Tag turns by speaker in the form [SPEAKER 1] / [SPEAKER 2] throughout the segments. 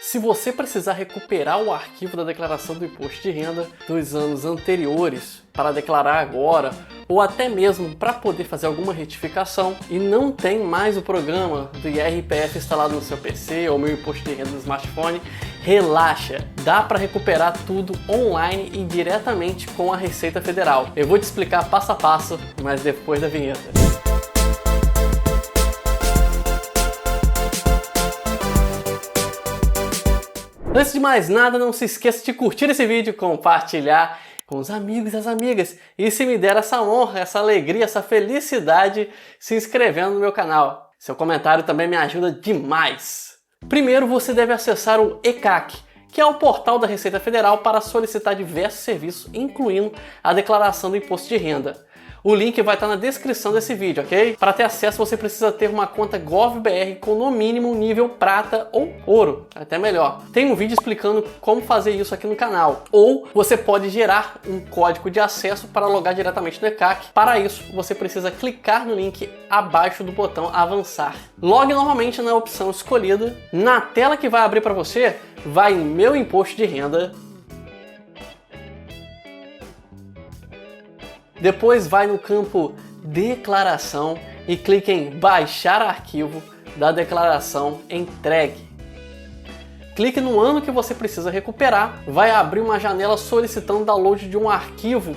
[SPEAKER 1] Se você precisar recuperar o arquivo da declaração do imposto de renda dos anos anteriores para declarar agora, ou até mesmo para poder fazer alguma retificação e não tem mais o programa do IRPF instalado no seu PC ou meu imposto de renda no smartphone, relaxa, dá para recuperar tudo online e diretamente com a Receita Federal. Eu vou te explicar passo a passo, mas depois da vinheta. Antes de mais nada, não se esqueça de curtir esse vídeo, compartilhar com os amigos e as amigas. E se me der essa honra, essa alegria, essa felicidade, se inscrevendo no meu canal. Seu comentário também me ajuda demais. Primeiro, você deve acessar o ECAC, que é o portal da Receita Federal para solicitar diversos serviços, incluindo a declaração do imposto de renda. O link vai estar na descrição desse vídeo, ok? Para ter acesso, você precisa ter uma conta GovBR com no mínimo nível prata ou ouro, até melhor. Tem um vídeo explicando como fazer isso aqui no canal. Ou você pode gerar um código de acesso para logar diretamente no ECAC. Para isso, você precisa clicar no link abaixo do botão avançar. Logue normalmente na opção escolhida. Na tela que vai abrir para você, vai o Meu Imposto de Renda. Depois vai no campo Declaração e clique em Baixar arquivo da declaração entregue. Clique no ano que você precisa recuperar, vai abrir uma janela solicitando download de um arquivo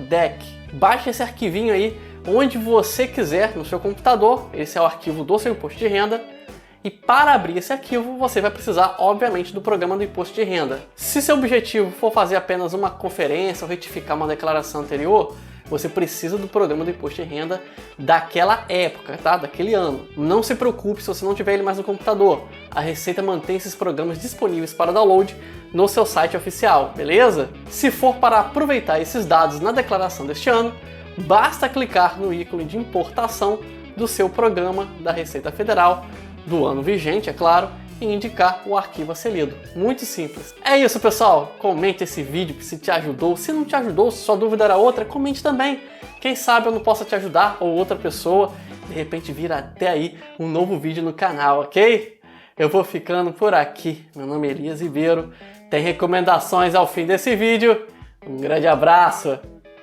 [SPEAKER 1] .dec. Baixe esse arquivinho aí onde você quiser no seu computador, esse é o arquivo do seu imposto de renda. E para abrir esse arquivo, você vai precisar, obviamente, do programa do imposto de renda. Se seu objetivo for fazer apenas uma conferência ou retificar uma declaração anterior, você precisa do programa do imposto de renda daquela época, tá? Daquele ano. Não se preocupe se você não tiver ele mais no computador. A Receita mantém esses programas disponíveis para download no seu site oficial, beleza? Se for para aproveitar esses dados na declaração deste ano, basta clicar no ícone de importação do seu programa da Receita Federal, do ano vigente, é claro, e indicar o arquivo a ser lido. Muito simples. É isso, pessoal. Comente esse vídeo se te ajudou. Se não te ajudou, se sua dúvida era outra, comente também. Quem sabe eu não possa te ajudar ou outra pessoa. De repente vira até aí um novo vídeo no canal, ok? Eu vou ficando por aqui. Meu nome é Elias Ribeiro. Tem recomendações ao fim desse vídeo. Um grande abraço.